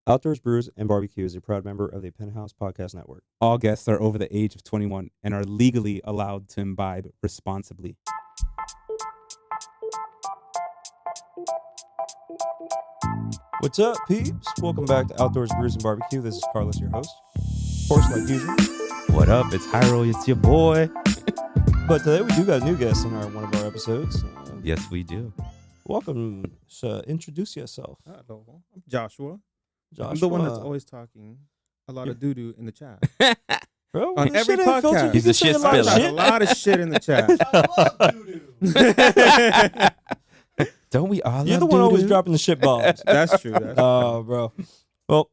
Outdoors Brews and BBQ is a proud member of the Penthouse Podcast Network. All guests are over the age of 21 and are legally allowed to imbibe responsibly. What's up, peeps? Welcome back to Outdoors Brews and BBQ. This is Carlos, your host. Of course, like usual. What up? It's Hyro. It's your boy. But today we do got a new guest in one of our episodes. Yes, we do. Welcome. So introduce yourself. Hello, I'm Joshua. Joshua. I'm the one that's always talking a lot of doo-doo in the chat. Bro, on this every shit ain't filtered. podcast. You He's can a say shit a lot of spiller. A lot of shit in the chat. Don't we all? You're the love one always doo-doo? dropping the shit bombs. That's true. That's Bro. Well,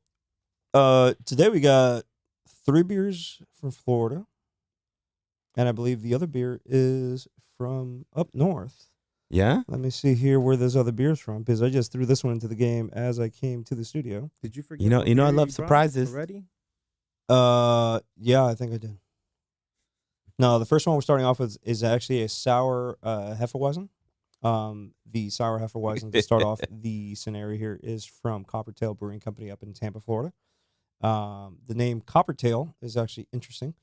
today we got 3 beers from Florida. And I believe the other beer is from up north. Yeah. Let me see here where those other beers from, because I just threw this one into the game as I came to the studio. Did you forget? You know, what I beer love brought surprises. already? Yeah, I think I did. No, the first one we're starting off with is actually a sour Hefeweizen. The sour Hefeweizen, to start off the scenario here, is from Coppertail Brewing Company up in Tampa, Florida. The name Coppertail is actually interesting.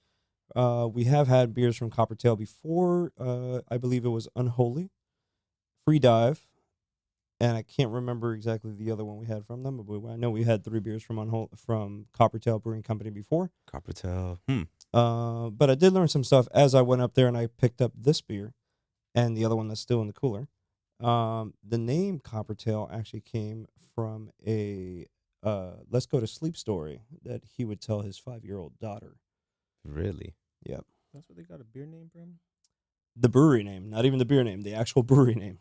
We have had beers from Coppertail before. I believe it was Unholy, Free Dive, and I can't remember exactly the other one we had from them, but I know we had 3 beers from Coppertail Brewing Company before. Coppertail. But I did learn some stuff as I went up there and I picked up this beer and the other one that's still in the cooler. The name Coppertail actually came from a Let's Go to Sleep story that he would tell his 5-year-old daughter. Really? Yep. That's what they got a beer name from. The brewery name, not even the beer name, the actual brewery name.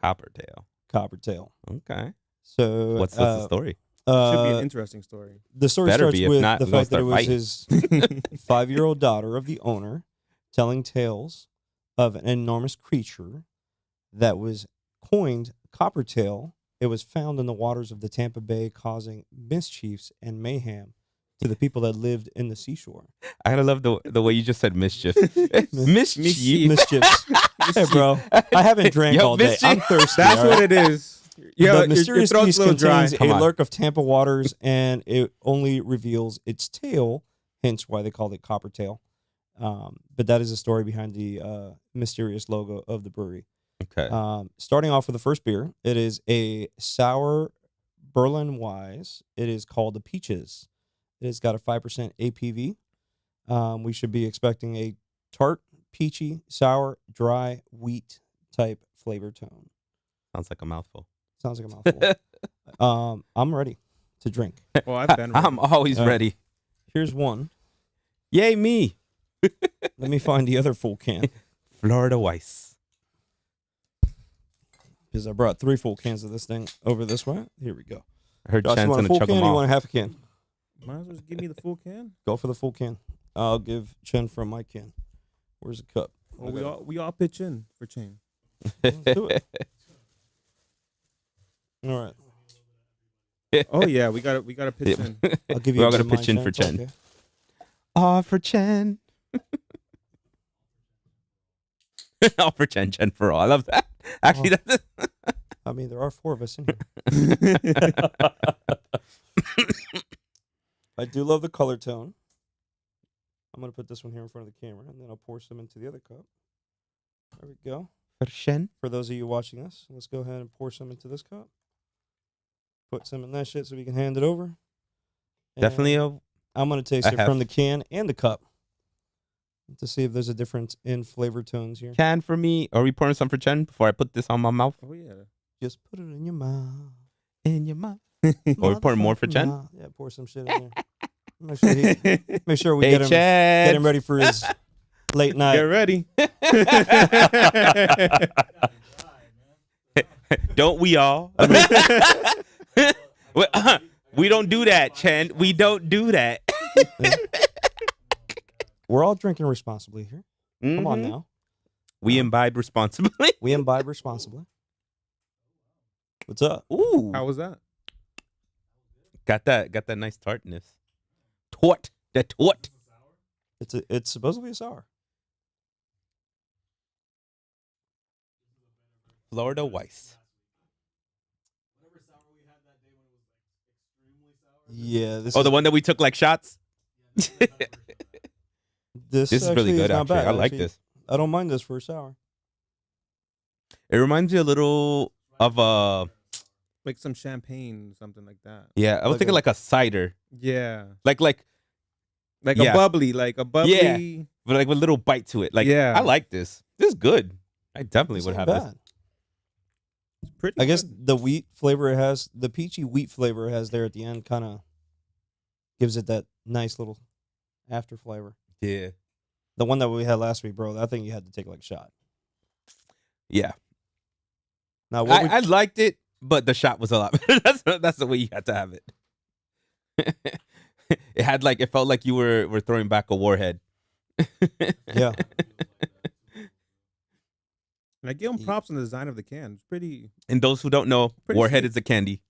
Coppertail. Coppertail. Okay. So What's the story? Should be an interesting story. The story Better starts be, if with not, the we're gonna fact that it start was fighting. his 5-year-old daughter of the owner telling tales of an enormous creature that was coined Coppertail. It was found in the waters of the Tampa Bay, causing mischiefs and mayhem to the people that lived in the seashore. I gotta love the way you just said mischief. Mischief. Mischiefs. Hey, bro, I haven't drank Yo, all day. mischief. I'm thirsty. That's all right? what it is. Yeah, The mysterious your throat's beast a little dry. contains Come a on. lurk of Tampa waters, and it only reveals its tail, hence why they called it Coppertail. But that is the story behind the mysterious logo of the brewery. Okay. Starting off with the first beer, it is a sour Berlin Wise. It is called the Peaches. It has got a 5% APV. We should be expecting a tart, peachy, sour, dry, wheat type flavor tone. Sounds like a mouthful. Sounds like a mouthful. I'm ready to drink. Well, I've been. I'm always ready. Here's one. Yay, me. Let me find the other full can, Florida Weiss. because I brought 3 full cans of this thing over this way. Here we go. I heard Josh, you Chan's want a gonna full chug can or them you want all. a half a can? Might as well just give me the full can. Go for the full can. I'll give Chen from my can. Where's the cup? Well, we all pitch in for chain. Let's do it. All right. Oh yeah, we got to pitch in. I'll give you We're all a gonna bit of pitch in mine, for Chen. Chen. Okay. All for Chen. All for Chen, Chen for all. I love that. Actually, that's I mean, there are 4 of us in here. I do love the color tone. I'm going to put this one here in front of the camera, and then I'll pour some into the other cup. There we go. for Chen. For those of you watching us, let's go ahead and pour some into this cup. Put some in that shit so we can hand it over. And Definitely I'm going to taste I it have. from the can and the cup to see if there's a difference in flavor tones here. can for me. Are we pouring some for Chen before I put this on my mouth? Oh yeah. Just put it in your mouth. In your mouth. Are we pouring more for Motherfucking Chen? mouth. Yeah, pour some shit in there. Make sure we Hey, get him Chen. ready for his late night. Get ready. Don't we all? We don't do that, Chen. We don't do that. We're all drinking responsibly here. Come on Mhm. now. We imbibe responsibly. We imbibe responsibly. What's up? Ooh. How was that? Got that nice tartness. Tort. The tort. It's supposedly a sour. Florida Weiss. Yeah, Oh, the one that we took like shots. this This is really actually good. not Actually, bad, I like actually. this. I don't mind this for a sour. It reminds me a little of Like some champagne, something like that. yeah. I was Like thinking a- like a cider, Yeah. like Like Yeah. a bubbly, but like with a little bite to it. Like Yeah. I like this. This is good. I definitely This would ain't have this. bad. It's pretty I guess good. the wheat flavor it has, the peachy wheat flavor it has there at the end, kind of gives it that nice little after flavor. Yeah, The one that we had last week, bro, I think you had to take like a shot. yeah. Now, what would, I liked it, but the shot was a lot better. That's the way you had to have it. It had like it felt like you were throwing back a warhead. yeah, And I give them props on the design of the can. It's pretty. And those who don't know, Pretty warhead sweet. is a candy.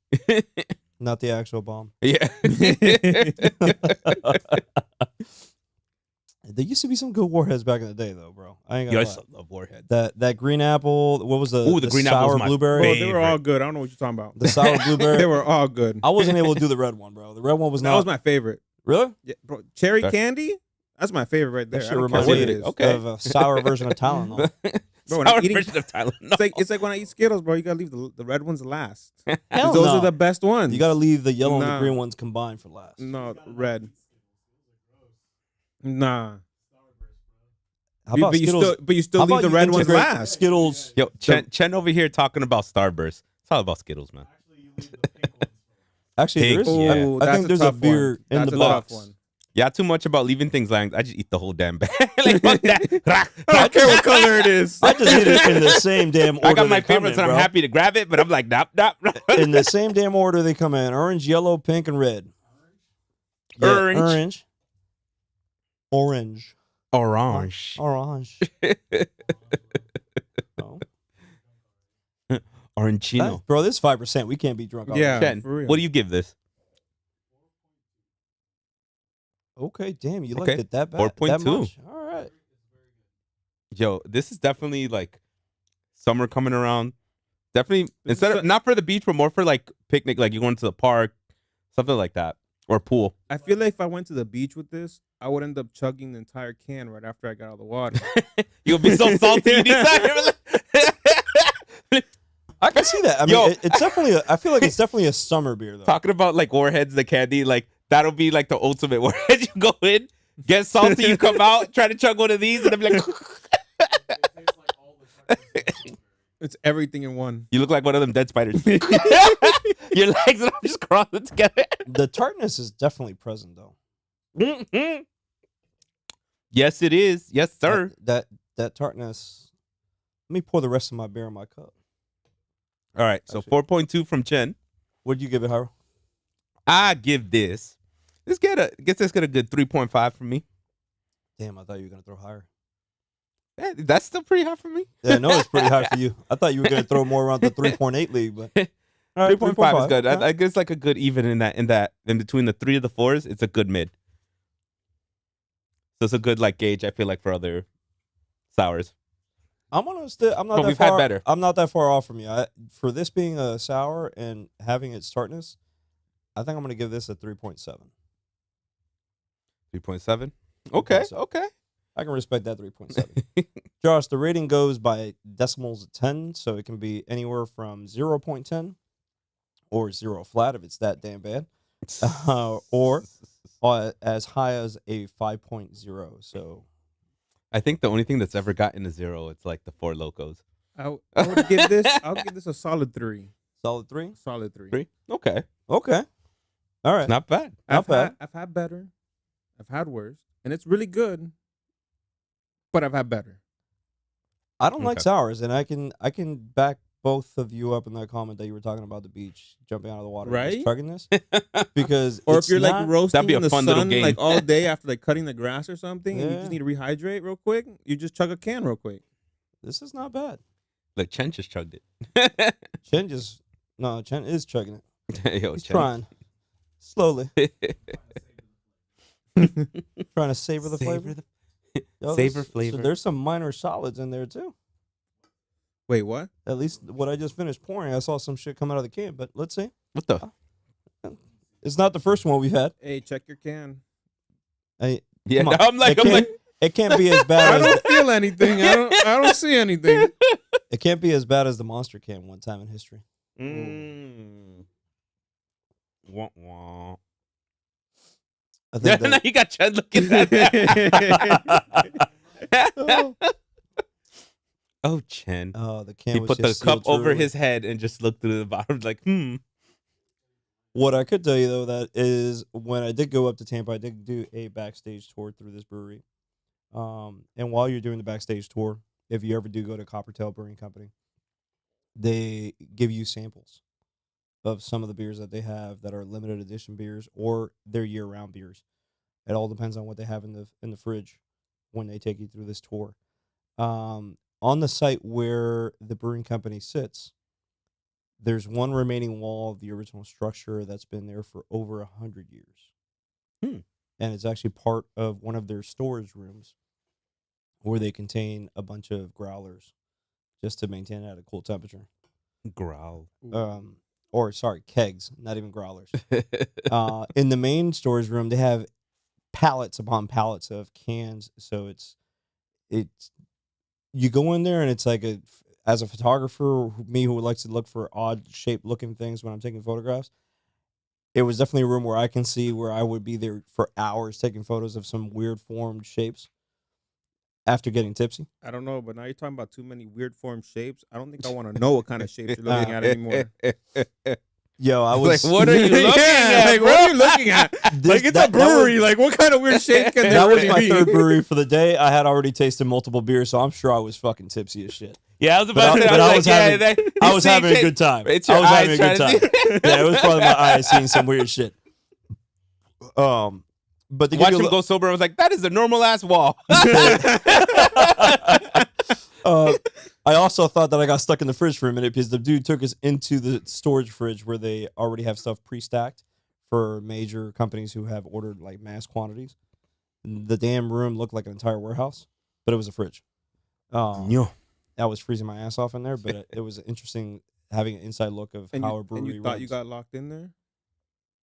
not the actual bomb. Yeah. There used to be some good warheads back in the day, though, bro. I ain't Yo, I gonna lie. still love warhead. That green apple. What was the Ooh, the green apple was sour my blueberry? Oh, they were all Favorite. good. I don't know what you're talking about. The sour blueberry. They were all good. I wasn't able to do the red one, bro. The red one was That not. was my favorite. Really? Yeah, bro, cherry That- candy. That's my favorite right there. That I shit don't care reminds what me it is. Okay. of a sour version of Tylenol. Bro, when I'm Sour eating- version of Tylenol. It's like when I eat Skittles, bro. You gotta leave the red ones last. 'Cause Hell those no. are the best ones. You got to leave the yellow and the Nah. green ones combined for last. No, red. Nah. How about but you Skittles? still, How leave about the you red ones integrate last. Skittles. Yo, Chen over here talking about Starburst. It's all about Skittles, man. Actually, there is. Pink, yeah. Ooh, I that's think a there's a tough beer one. in That's the a box. tough one. Yeah, too much about leaving things lying. I just eat the whole damn bag. Like, fuck that. I don't care what color it is. I just hit it in the same damn order. I got my they come favorites in, and I'm bro. happy to grab it, but I'm like, nop, nop. In the same damn order they come in: orange, yellow, pink, and red. Yeah, Orange. orange, Orange. orange. Oh. Orangino. Bro, this is 5%. We can't be drunk. off Yeah. this. Chen, for real. what do you give this? Okay, damn, you Okay, liked it that bad. That 4.2. much? All right. Yo, this is definitely like summer coming around. Definitely This instead is of not for the beach, but more for like picnic, like you going to the park, something like that, or pool. I feel like if I went to the beach with this, I would end up chugging the entire can right after I got out of the water. You'll be so salty. You decide. I can see that. I mean, Yo. it's definitely. I feel like it's definitely a summer beer, though. Talking about like warheads, the candy, like that'll be like the ultimate warhead. You go in, get salty, you come out, try to chug one of these, and then be like, It's everything in one. you look like one of them dead spiders. Your legs are just crawling together. The tartness is definitely present, though. Yes, it is. Yes, sir. That tartness. Let me pour the rest of my beer in my cup. All right, so Actually- 4.2 from Chen. What'd you give it, Harold? I give this. Let's get a good 3.5 from me. Damn, I thought you were gonna throw higher. That's still pretty high for me. Yeah, I know it's pretty high for you. I thought you were gonna throw more around the 3.8 league, but all right, 3.5 is good. All right. I guess like a good even in between the 3 of the 4s, it's a good mid. So it's a good like gauge. I feel like for other sours. I'm not But that we've had far. better. I'm not that far off from you. For this being a sour and having its tartness, I think I'm gonna give this a 3.7. 3.7. Okay. 3.7. Okay. I can respect that 3.7. Josh, the rating goes by decimals of 10, so it can be anywhere from 0.10 or 0 flat if it's that damn bad, or as high as a 5.0. So I think the only thing that's ever gotten a 0, it's like the Four Locos. I would give this. I'll give this a solid 3. solid 3. Solid 3. 3. Okay. Okay. All right. Not bad. Not bad. I've had better. I've had worse, and it's really good. But I've had better. I don't like Okay. sours, and I can back both of you up in that comment that you were talking about the beach, jumping out of the water, and just Right? chugging this, because Or it's if you're like not- roasting be a in the fun little sun game. like all day after like cutting the grass or something, and you Yeah. just need to rehydrate real quick, you just chug a can real quick. this is not bad. Look, Chen just chugged it. Chen is chugging it. Yo, He's Chen. trying slowly, trying to savor the flavor. Yo, Savor so flavor. there's some minor solids in there too. Wait, what? At least what I just finished pouring, I saw some shit come out of the can. But let's see. What the? It's not the first one we've had. Hey, check your can. Yeah, Come on. I'm like, It can't be as I bad as don't feel anything. I don't see anything. it can't be as bad as the Monster can one time in history. Wah, wah. I think Now that, you got Chad looking at that. Oh, Chen. the can He was put the just cup sealed too over early. his head and just looked through the bottom like, What I could tell you though, that is when I did go up to Tampa, I did do a backstage tour through this brewery. And while you're doing the backstage tour, if you ever do go to Coppertail Brewing Company, they give you samples of some of the beers that they have that are limited edition beers or they're year-round beers. It all depends on what they have in the fridge when they take you through this tour. On the site where the brewing company sits, there's one remaining wall of the original structure that's been there for over 100 years. And it's actually part of one of their storage rooms where they contain a bunch of growlers just to maintain it at a cool temperature. growl. Or sorry, kegs, not even growlers. In the main storage room, they have pallets upon pallets of cans. So it's you go in there and it's like as a photographer, me who likes to look for odd shaped looking things when I'm taking photographs, it was definitely a room where I can see where I would be there for hours taking photos of some weird formed shapes after getting tipsy. I don't know, but now you're talking about too many weird form shapes. I don't think I want to know what kind of shapes you're looking at anymore. Yo, I was Like, what are you looking at? Like, what are you looking at? Like, it's a brewery. Like, what kind of weird shape can there That was really my be? third brewery for the day. I had already tasted multiple beers, so I'm sure I was fucking tipsy as shit. Yeah, I was about to say, But I was having, yeah, I was having a good time. It's I your was eyes having a good trying time. to Yeah, it was probably my eyes seeing some weird shit. But to give Watch you him go sober. I was like, that is a normal ass wall. I also thought that I got stuck in the fridge for a minute because the dude took us into the storage fridge where they already have stuff pre-stacked for major companies who have ordered like mass quantities. The damn room looked like an entire warehouse, but it was a fridge. Yeah. I was freezing my ass off in there, but it was interesting having an inside look of how a brewery And you thought runs. you got locked in there?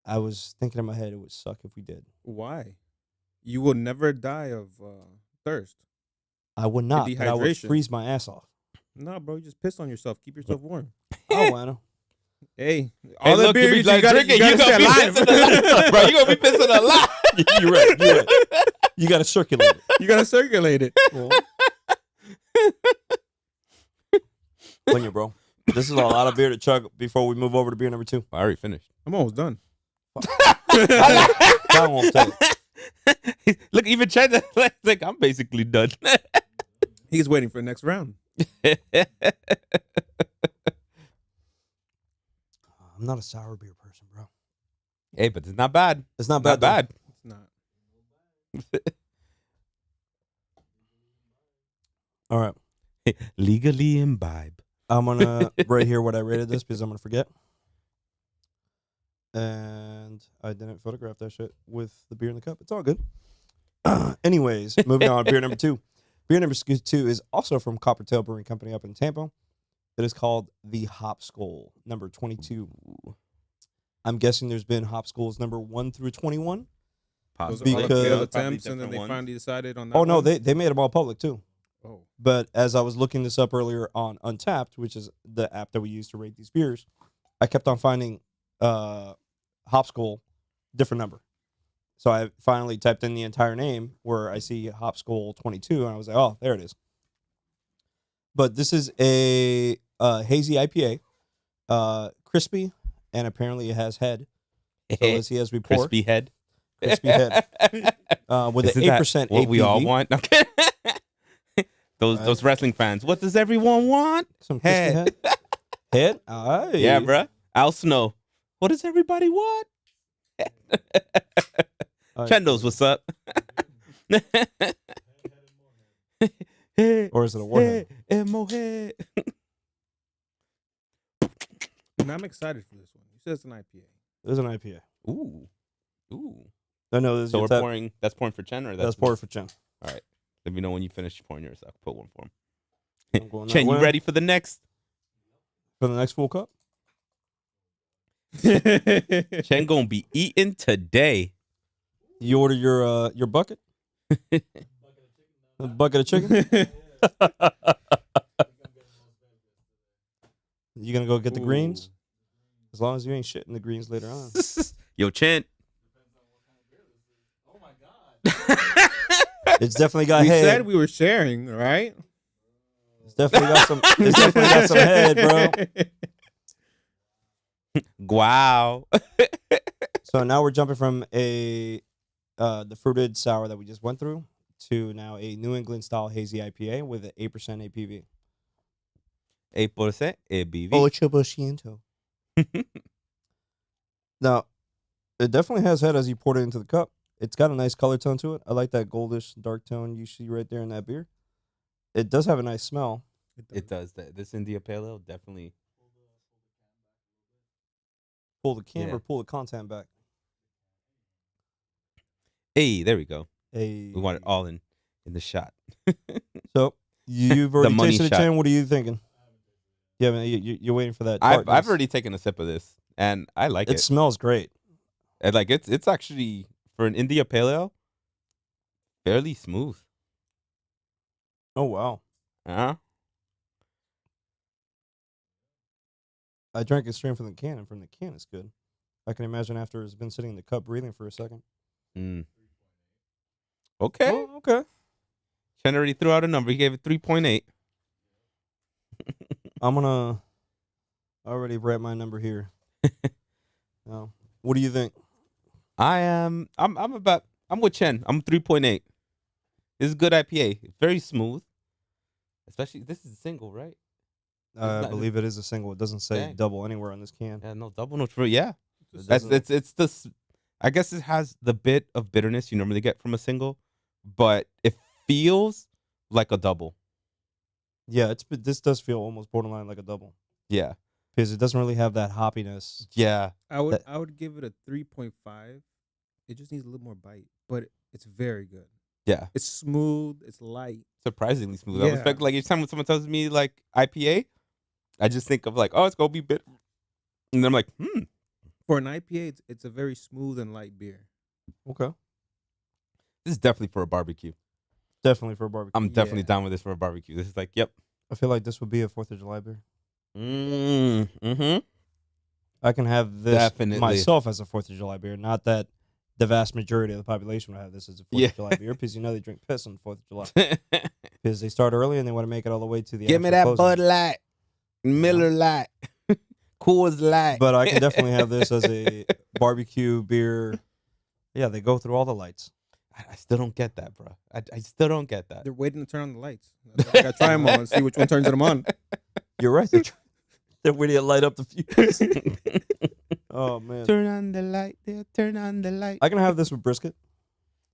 I was thinking in my head it would suck if we did. Why? You will never die of thirst. I would not, but I would Dehydration. freeze my ass off. No, bro, you just piss on yourself. Keep yourself warm. Oh, I know. Hey, all the look, beer be you like gotta, drinking, you gotta stay alive. Bro, you gonna be pissing a lot. You're right. You're right. You got to circulate it. You gotta circulate it. On you, bro. This is a lot of beer to chug before we move over to beer number 2. I already finished. I'm almost done. That won't take it. Look, even Chad, like, I'm basically done. He's waiting for the next round. I'm not a sour beer person, bro. Hey, but it's not bad. It's not Not bad. bad. It's not. All right. Legally imbibe. I'm going to write here what I rated this because I'm going to forget. And I didn't photograph that shit with the beer in the cup. It's all good. Anyways, moving on. Beer number 2. Beer number 2 is also from Coppertail Brewing Company up in Tampa. It is called the Hop Skull, number 22. I'm guessing there's been Hop Skulls number 1 through 21. Those are Because- all the failed Probably attempts, and then they different ones. finally decided on that. Oh, no, one? they made them all public too. Oh, But as I was looking this up earlier on Untapped, which is the app that we use to rate these beers, I kept on finding Hop Skull, different number. So I finally typed in the entire name where I see Hop Skull 22, and I was like, oh, there it is. But this is a hazy IPA, crispy, and apparently it has head. So as he has report, Crispy head. crispy head, with an Isn't that 8% what ABV. we all want. Okay. Those Right. those wrestling fans. What does everyone want? Some crispy head. Head? Aye. Yeah, bruh. Al Snow. What does everybody want? Aye. Chendos, what's up? Or is it a warhead? Mohead. and I'm excited for this one. You said it's an IPA. There's an IPA. Ooh. Ooh. I know this is So your we're tap. pouring. That's pouring for Chen, or That's poured for Chen. All right. Let me know when you finish pouring yours. I'll put one for him. I'm going that Chen, you way. ready for the next? For the next full cup? Chen gonna be eating today. You order your bucket? A bucket of chicken? You gonna go get the greens? As long as you ain't shitting the greens later on. Yo, Chen. It's definitely got We head. said we were sharing, right? It's definitely got some. It's definitely got some head, bro. Wow. So now we're jumping from the fruited sour that we just went through to now a New England style hazy IPA with an 8% APV. 8% ABV. 8%. Now, it definitely has head as you pour it into the cup. It's got a nice color tone to it. I like that goldish dark tone you see right there in that beer. It does have a nice smell. It does. This India Pale Ale definitely. Pull the can Yeah. or pull the content back. Hey, there we go. Hey. We want it all in the shot. So you've already money tasted it, shot. Chan. What are you thinking? You haven't. You're waiting for that. I've darkness. already taken a sip of this, and I like It it. smells great. And like it's actually for an India Pale Ale, fairly smooth. Oh wow! I drank it straight from the can, and from the can, it's good. I can imagine after it's been sitting in the cup breathing for a second. Okay. Oh, okay. Chen already threw out a number. He gave it 3.8. I'm gonna already write my number here. What do you think? I'm with Chen. I'm 3.8. This is good IPA. Very smooth. Especially this is a single, right? I believe it is a single. It doesn't say Dang. double anywhere on this can. Yeah, no double notes for yeah. It That's doesn't- it's this. I guess it has the bit of bitterness you normally get from a single, but it feels like a double. Yeah, this does feel almost borderline like a double Yeah, because it doesn't really have that hoppiness. yeah. I would give it a 3.5. It just needs a little more bite, but it's very good. Yeah, It's smooth. It's light. surprisingly smooth. I Yeah. expect like each time when someone tells me like IPA, I just think of like, oh, it's gonna be bitter, and then I'm like, For an IPA, it's a very smooth and light beer. Okay, this is definitely for a barbecue. definitely for a barbecue. I'm definitely Yeah. down with this for a barbecue. This is like, yep. I feel like this would be a 4th of July beer. Mm-hmm. I can have this Definitely. myself as a 4th of July beer. Not that the vast majority of the population would have this as a 4th Yeah. of July beer because they drink piss on the 4th of July because they start early and they want to make it all the way to the. Give me actual that closing. Bud Light, Miller Light, Coors Light. But I can definitely have this as a barbecue beer. Yeah, they go through all the lights. I still don't get that, bro. I still don't get that. They're waiting to turn on the lights. I gotta try them all and see which one turns them on. You're right. They're waiting to light up the fuse. Oh man. Turn on the light, there. Turn on the light. I can have this with brisket.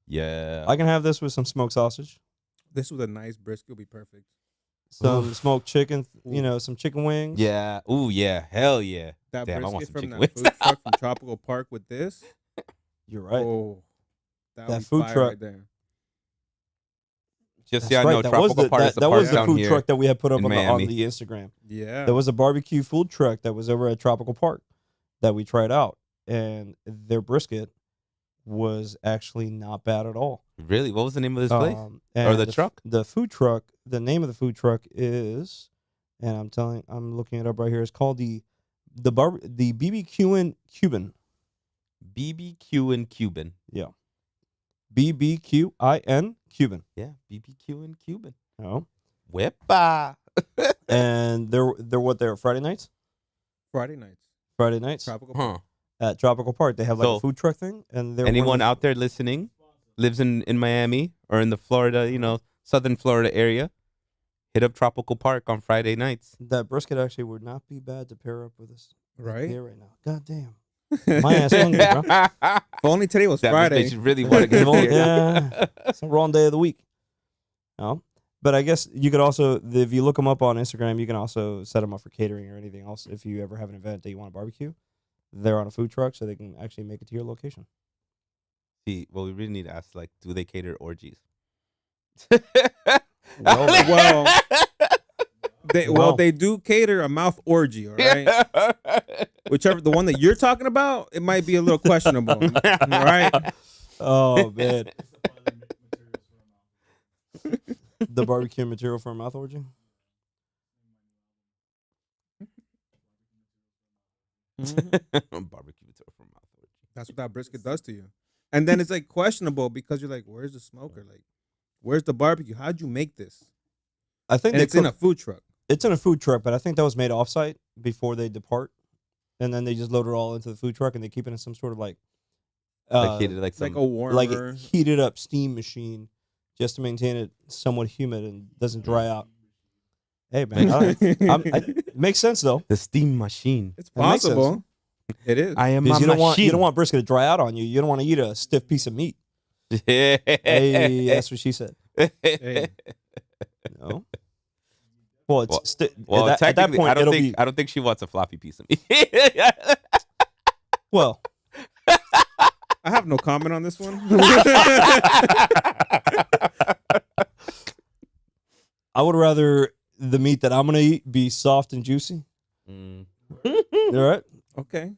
Yeah. I can have this with some smoked sausage, This with a nice brisket would be perfect. some Oof. smoked chicken, some chicken wings. Yeah. Ooh, yeah. Hell yeah. That Damn, I want brisket some from chicken that wings. food truck from Tropical Park with this. You're right. Oh, that would That be food fire truck. right there. Just That's yeah, I right. know That was Tropical the, Park is the that park was the down food here. truck that we had put up in on Miami. Oh. the Instagram. Yeah. There was a barbecue food truck that was over at Tropical Park that we tried out, and their brisket was actually not bad at all. Really? What was the name of this place? And the truck? The food truck. The name of the food truck is, and I'm looking it up right here. It's called the BBQ and Cuban. BBQ and Cuban. Yeah, BBQIN Cuban. Yeah, BBQ and Cuban. Oh, Wepa. and they're Friday nights. Friday nights. Friday nights Tropical Park. Huh. at Tropical Park. They have like So, a food truck thing, and they're Anyone out there listening lives in Miami or in the Florida, southern Florida area, hit up Tropical Park on Friday nights. That brisket actually would not be bad to pair up with this Right? beer right now. God damn. My ass hungry, bro. If only today was That Friday. makes you really want to get If only- here. yeah, it's the wrong day of the week. No, but I guess you could also, if you look them up on Instagram, you can also set them up for catering or anything else. If you ever have an event that you want to barbecue, they're on a food truck, so they can actually make it to your location. See, well, we really need to ask, like, do they cater orgies? Well, Well. they do cater a mouth orgy, all right? Whichever the one that you're talking about, it might be a little questionable. All right. Oh man. The barbecue material for a mouth orgy. Barbecue from mouth orgy. That's what that brisket does to you. And then it's like questionable because you're like, where's the smoker? Like, where's the barbecue? How'd you make this? I think And it's in a food truck. It's in a food truck, but I think that was made offsite before they depart, and then they just load it all into the food truck and they keep it in some sort of like Heated, like It's like some, a warmer. like a heated up steam machine just to maintain it somewhat humid and doesn't dry out. Hey man, it makes sense though. the steam machine. It's That makes possible. It is. I am Because a you machine. don't want brisket to dry out on you. You don't want to eat a stiff piece of meat. Hey, Hey, that's what she said. Hey, No. Well, it's well, at that technically, point it'll be I don't think she wants a floppy piece of meat. well. I have no comment on this one. I would rather the meat that I'm gonna eat be soft and juicy. Mm. All right. Okay.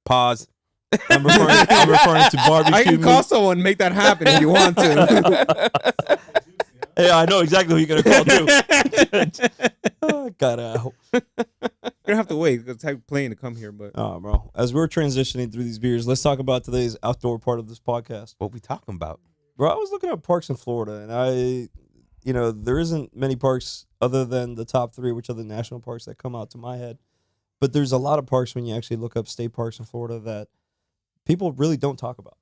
Pause. I'm referring to barbecue I can meat. call someone and make that happen if you want to. Hey, I know exactly who you're gonna call too. Oh, gotta. You're gonna have to wait. It's a plane to come here, but Oh, bro. As we're transitioning through these beers, let's talk about today's outdoor part of this podcast. What we talking about? Bro, I was looking at parks in Florida, and there isn't many parks other than the top 3, which are the national parks that come out to my head. But there's a lot of parks when you actually look up state parks in Florida that people really don't talk about,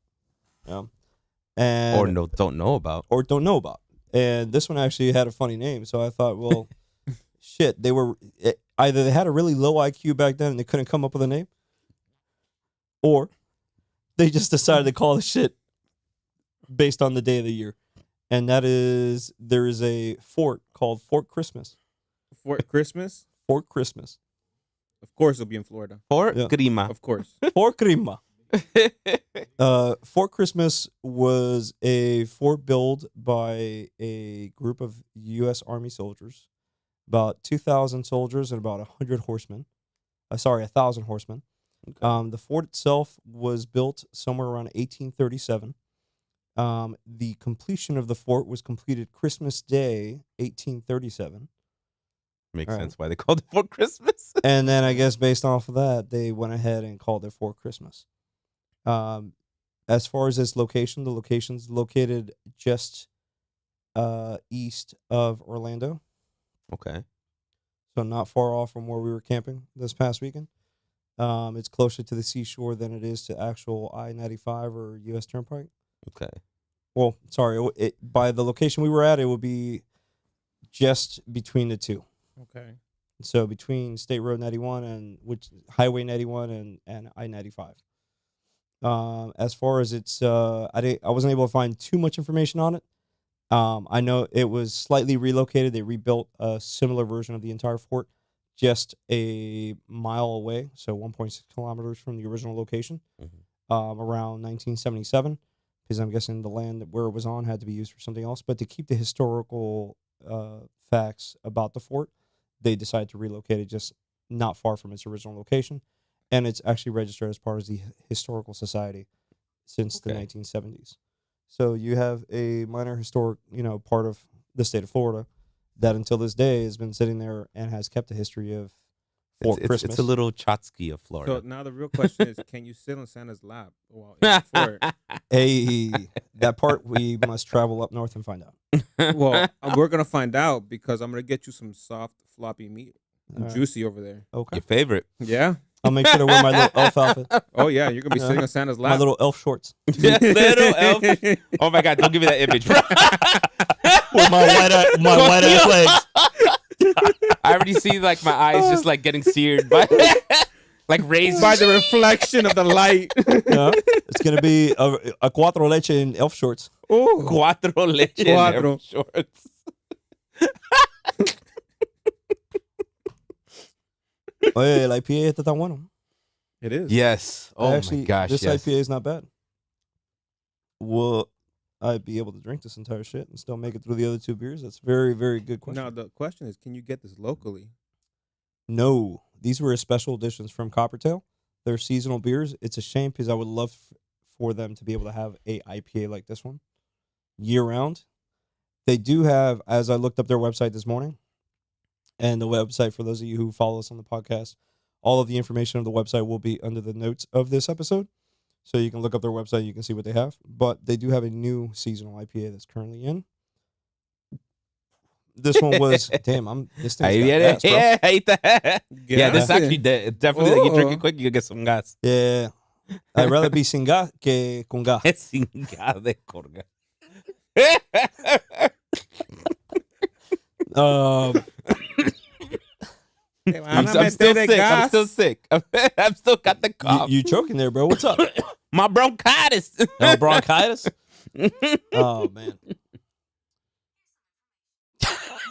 and Don't know about. or don't know about. And this one actually had a funny name, so I thought, well, shit, either they had a really low IQ back then and they couldn't come up with a name, or they just decided to call the shit based on the day of the year. And that is, there is a fort called Fort Christmas. Fort Christmas, Fort Christmas. of course, it'll be in Florida. Fort Yeah. Grima. Of course. Fort Crima. Fort Christmas was a fort built by a group of U.S. Army soldiers, about 2,000 soldiers and about 100 horsemen. 1,000 horsemen. Okay. The fort itself was built somewhere around 1837. The completion of the fort was completed Christmas Day, 1837. Makes All sense why they called it Fort Christmas. And then I guess based off of that, they went ahead and called it Fort Christmas. As far as its location, the location's located just east of Orlando, Okay. so not far off from where we were camping this past weekend. It's closer to the seashore than it is to actual I-95 or U.S. Turnpike. Okay. Well, sorry, by the location we were at, it would be just between the two. Okay. So between State Road 91 and Highway 91 and I-95. As far as its, I wasn't able to find too much information on it. I know it was slightly relocated. They rebuilt a similar version of the entire fort just a mile away, so 1.6 kilometers from the original location, around 1977, because I'm guessing the land where it was on had to be used for something else. But to keep the historical facts about the fort, they decided to relocate it just not far from its original location. And it's actually registered as part of the Historical Society since the 1970s. So you have a minor historic, part of the state of Florida that until this day has been sitting there and has kept a history of Fort Christmas. It's a little Chotsky of Florida. So now the real question is, can you sit on Santa's lap while in the fort? Hey, that part we must travel up north and find out. Well, we're gonna find out because I'm gonna get you some soft, floppy meat, All right. juicy over there. Okay. Your favorite. Yeah. I'll make sure to wear my little elf outfit, Oh yeah, you're gonna be sitting on Santa's lap. my little elf shorts, Little elf. Oh my God! Don't give me that image, bro. with my white ass legs. I already see like my eyes just like getting seared by like raised by the reflection of the light. Yeah. It's gonna be a cuatro leche in elf shorts. Oh, cuatro leche in Cuatro. their shorts. Oye, el IPA está tan bueno. it is. Yes. Oh Actually, my gosh. this Yes. IPA is not bad. Will I be able to drink this entire shit and still make it through the other 2 beers? That's a very, very good question. Now the question is, can you get this locally? No, These were special editions from Coppertail. They're seasonal beers. It's a shame because I would love for them to be able to have a IPA like this one year round. They do have, as I looked up their website this morning, and the website, for those of you who follow us on the podcast, all of the information of the website will be under the notes of this episode. So you can look up their website, you can see what they have. But they do have a new seasonal IPA that's currently in. This one was, damn, this thing's got gas, bro. Yeah, hate that. Yeah, this is Yeah. actually definitely, like, you drink it quick, you get some gas. Yeah. I'd rather be sin gas que con gas. Sin gas de corga. I'm still sick. I'm still got the cough. You choking there, bro. What's up? My bronchitis. Oh, bronchitis? Oh, man.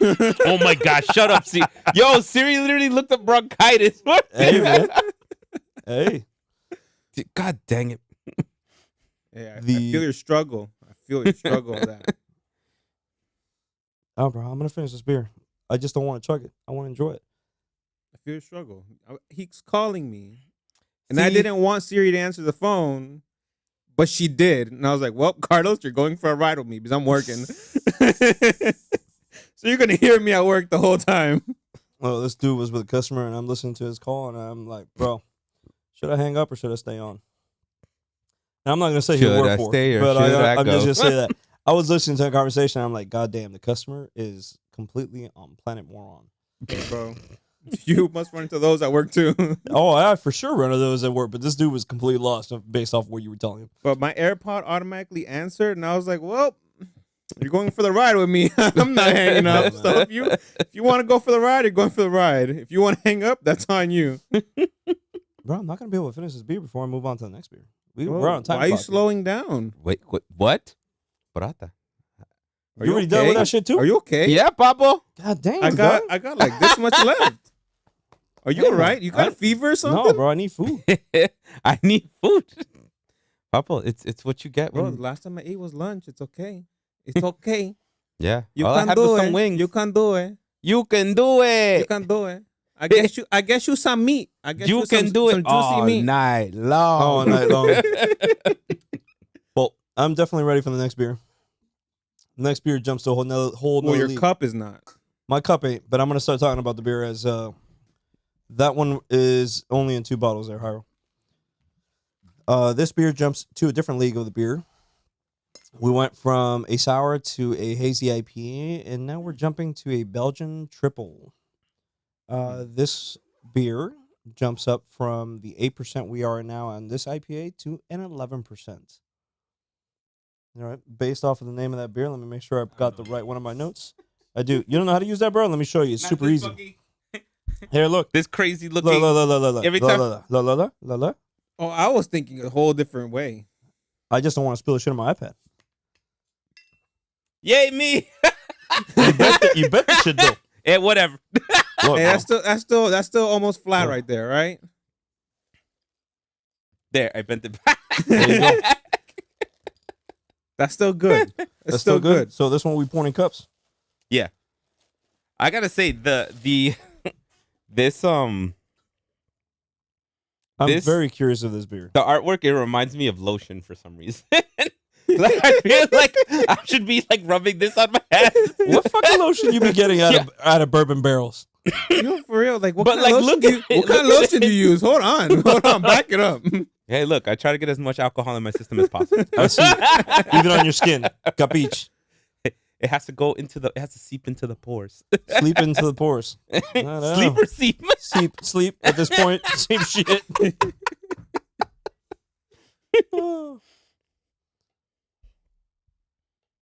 Oh my gosh, shut up, Siri. Yo, Siri literally looked up bronchitis. Hey, man. Hey. God dang it. Yeah, I feel your struggle. I feel your struggle with that. Oh, bro, I'm going to finish this beer. I just don't want to chug it. I want to enjoy it. I feel your struggle. He's calling me. And I didn't want Siri to answer the phone, but she did. And I was like, well, Carlos, you're going for a ride with me because I'm working. So you're going to hear me at work the whole time. Well, this dude was with a customer, and I'm listening to his call, and I'm like, bro, should I hang up or should I stay on? And I'm not going to say who Should work I for, stay or but should I I'm go? just going to say that. I was listening to a conversation, and I'm like, God damn, the customer is completely on planet moron. Bro, you must run into those at work too. Oh, I for sure run into those at work, but this dude was completely lost based off what you were telling him. But my AirPod automatically answered, and I was like, well, you're going for the ride with me. I'm not hanging up. So if you want to go for the ride, you're going for the ride. If you want to hang up, that's on you. Bro, I'm not going to be able to finish this beer before I move on to the next beer. We're on time. Why are you clock here. slowing down? Wait, what? Brata. You already done with that shit too? Are you okay? Yeah, Papo. God damn. I got like this much left. Are you Damn, all right? You got a fever or something? No, bro, I need food. I need food. Papo, it's what you get. Bro, When, the last time I ate was lunch. It's okay. It's okay. yeah. You All I can had was do some it. wings. You can do it. You can do it. You can do it. I guess you some meat. I guess You can do it some juicy all meat. night long. All night long. Well, I'm definitely ready for the next beer. The next beer jumps to a whole Well, nother your league. cup is not. My cup ain't, but I'm gonna start talking about the beer as that one is only in 2 bottles there, Hyro. This beer jumps to a different league of the beer. We went from a sour to a hazy IPA, and now we're jumping to a Belgian triple. This beer jumps up from the 8% we are now on this IPA to an 11%. All right, based off of the name of that beer, let me make sure I've got the right one of my notes. I do. You don't know how to use that, bro? Let me show you. It's super easy. Here, look. This crazy looking. Look. Every time- Look. Oh, I was thinking a whole different way. I just don't want to spill the shit on my iPad. Yay, me. You bet you should do. Yeah, whatever. Look, Hey, bro. that's still almost flat Yeah. right there, right? There, I bent it There you go. That's still good. That's still good. So this one we pouring cups. Yeah. I gotta say this I'm This- very curious of this beer. the artwork, it reminds me of lotion for some reason. Like, I feel like I should be like rubbing this on my hands. What fucking lotion you be getting out of bourbon barrels? You for real? Like what But, kind like, of lotion look do you, at it, what kind of look at lotion do you use? Hold on, back it up. Hey, look, I try to get as much alcohol in my system as possible. I see. Even on your skin. Capiche. It has to go into it has to seep into the pores. Sleep into the pores. I don't know. Sleep or seep? Sleep at this point. Same shit.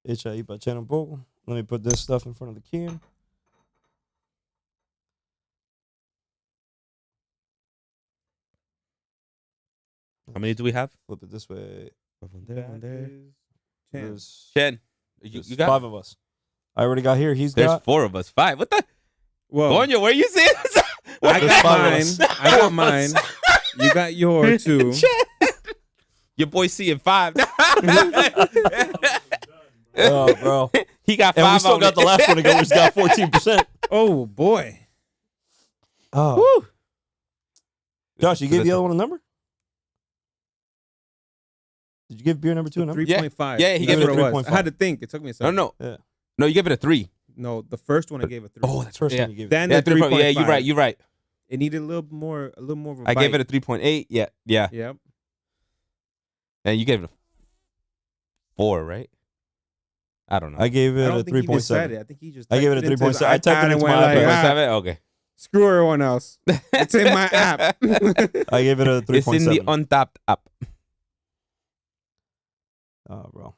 Echa ahí para echar un poco. Let me put this stuff in front of the can. How many do we have? Flip it this way. That is 10. There's, 10. there's You got 5 of us. I already got here. He's There's got 4 of us. 5. What the? Whoa. Coño, where you seeing? I There's got 5 of mine. us. I got mine. You got yours too. Your boy seeing 5. Oh, bro. He got 5 And we still on got it. the last one to go. He's got 14%. Oh boy. Oh, Woo. Josh, you gave the other one a number? Did you give beer number 2 a number? 3.5. Yeah, he That's gave it what a it was. 3.5. I had to think. It took me a second. No. Yeah. No, you gave it a 3. No, the first one I gave a 3. Oh, that's First yeah. time you gave it. Then Yeah, the 3.5. 3.5. Yeah, you're right. It needed a little more of a I bite. gave it a 3.8. Yeah. Yep. And you gave it a 4, right? I don't know. I gave I it don't a think he just said 3.7. it. I think he just. I gave it a typed into his 3.7. I typed it iPad and into went my like, iPad. 3.7? Okay. Screw everyone else. It's in my app. I gave it a 3.7. It's in the Untapped app. Oh, bro.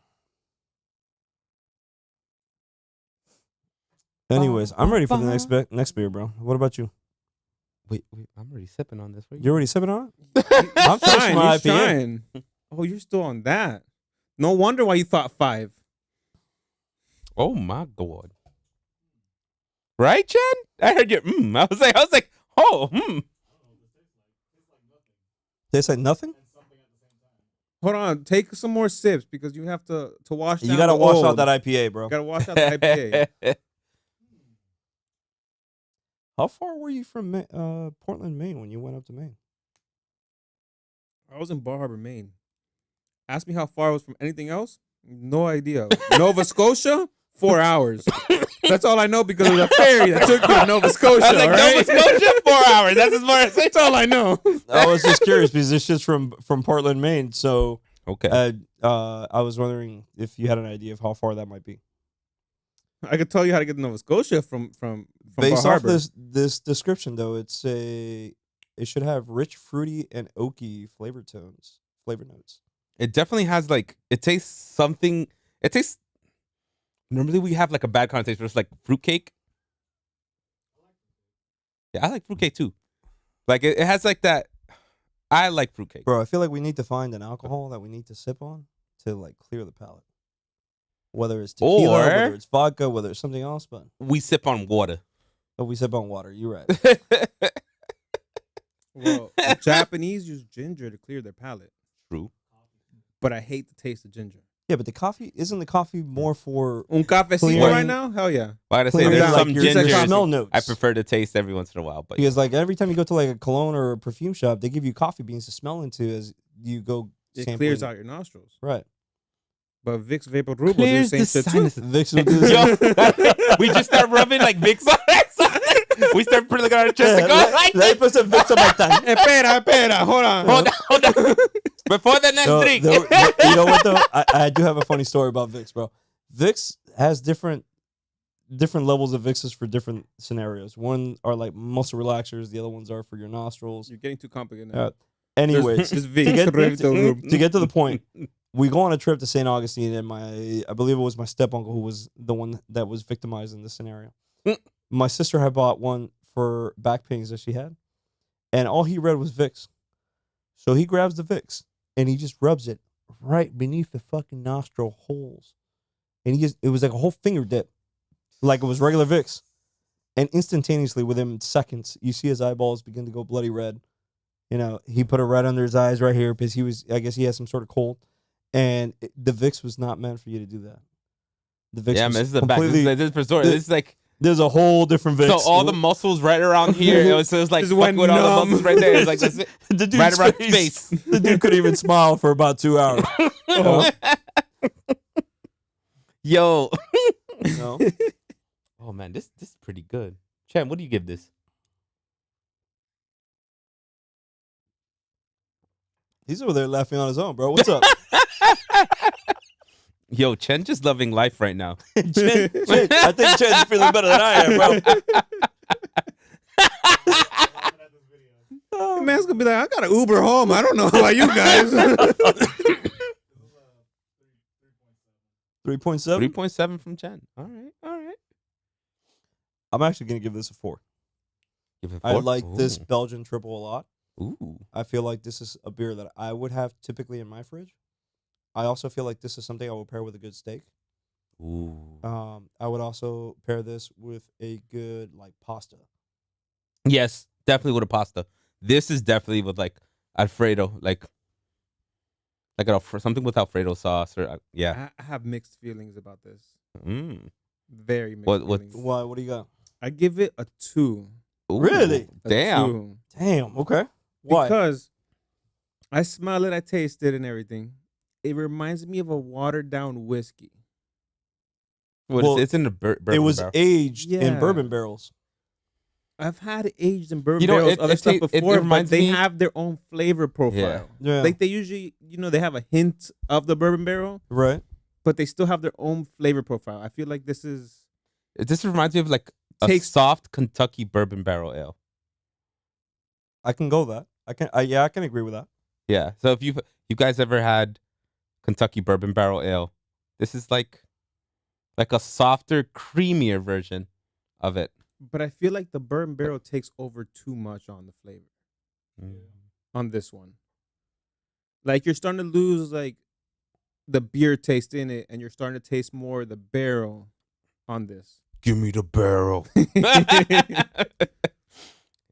Anyways, I'm ready for the next beer, bro. What about you? Wait, I'm already sipping on this. You already sipping on it? I'm finished my IPA. trying. Oh, you're still on that. No wonder why you thought 5. Oh my God. Right, Chen? I heard your I was like, oh, Tastes like nothing? Hold on, take some more sips because you have to wash. You down gotta the wash old. out that IPA, bro. You gotta wash out the IPA. How far were you from Portland, Maine when you went up to Maine? I was in Bar Harbor, Maine. Ask me how far I was from anything else. No idea. Nova Scotia, 4 hours. That's all I know because of the ferry that took me to Nova Scotia. I was like, right? Nova Scotia, 4 hours. That's as far as That's all I know. I was just curious because this shit's from Portland, Maine. So Okay. I was wondering if you had an idea of how far that might be. I could tell you how to get to Nova Scotia from Bar Based off Harbor. this description, though, it should have rich, fruity, and oaky flavor notes. It definitely has it tastes something. It tastes. Normally we have like a bad connotation, but it's like fruitcake. Yeah, I like fruitcake too. Like it has like that. I like fruitcake. Bro, I feel like we need to find an alcohol that we need to sip on to like clear the palate. Whether it's tequila, Or- whether it's vodka, whether it's something else, but We sip on water. we sip on water. You're right. Well, the Japanese use ginger to clear their palate, True. but I hate the taste of ginger. Yeah, but isn't the coffee more for Un cafecito Clear. right now? Hell yeah. But I gotta say, clear there's down. some like your ginger. smell notes? I prefer to taste every once in a while, but Because like every time you go to like a cologne or a perfume shop, they give you coffee beans to smell into as you go. It sampling. clears out your nostrils. Right. But Vicks Vapor Rub will do the clears same the shit too. sinuses. Vicks will do the Yo, we just start rubbing like Vicks on it. We start putting it on our chest. Like, oh, like Let me put some Vicks on my tongue. Espera, hold on. hold on. Before the next No, drink. you know what though? I do have a funny story about Vicks, bro. Vicks has different levels of Vicks for different scenarios. One are like muscle relaxers. The other ones are for your nostrils. You're getting too complicated now. Anyways, Just to Vicks get, Vapor Rub. to get to the point, we go on a trip to St. Augustine, and I believe it was my step uncle who was the one that was victimized in this scenario. My sister had bought one for back pains that she had, and all he read was Vicks. So he grabs the Vicks and he just rubs it right beneath the fucking nostril holes, and it was like a whole finger dip, like it was regular Vicks, and instantaneously within seconds, you see his eyeballs begin to go bloody red. You know, he put it right under his eyes right here because I guess he has some sort of cold. And the Vicks was not meant for you to do that. The Vicks Yeah, was man, this is the back. This is for story. This is like there's a whole different Vicks. so all the muscles right around here. It was like Just fuck went with all the numb. muscles right there. It's like that's it. the dude's Right around face, space. The dude couldn't even smile for about 2 hours. Yo. No. Oh man, this is pretty good. Chan, what do you give this? He's over there laughing on his own, bro. What's up? Yo, Chen just loving life right now. Chen, I think Chen's feeling better than I am, bro. The man's gonna be like, I got an Uber home. I don't know about you guys. 3.7. 3.7 from Chen. All right. I'm actually gonna give this a 4. Give it I 4? like this Belgian triple a lot. Ooh. I feel like this is a beer that I would have typically in my fridge. I also feel like this is something I would pair with a good steak. Ooh. I would also pair this with a good like pasta. Yes, definitely with a pasta. This is definitely with like Alfredo, like something with Alfredo sauce or yeah. I have mixed feelings about this. Mm. Very mixed What- feelings. Why? What do you got? I give it a 2. Ooh, Really? A Damn. 2. Damn. Okay. Why? Because I smell it, I taste it, and everything. It reminds me of a watered down whiskey. Well, It's in the bourbon it was barrel. aged in Yeah. bourbon barrels. I've had it aged in bourbon You know, barrels, it- other it stuff ta- it before, but reminds they me- have their own flavor profile. Yeah. Like they usually, they have a hint of the bourbon barrel, Right. but they still have their own flavor profile. I feel like this is This reminds me of like a Takes- soft Kentucky bourbon barrel ale. I can go that. I can agree with that. Yeah. So if you guys ever had Kentucky bourbon barrel ale, this is like a softer, creamier version of it. but I feel like the bourbon barrel takes over too much on the flavor on this one. Like you're starting to lose like the beer taste in it, and you're starting to taste more the barrel on this. Give me the barrel.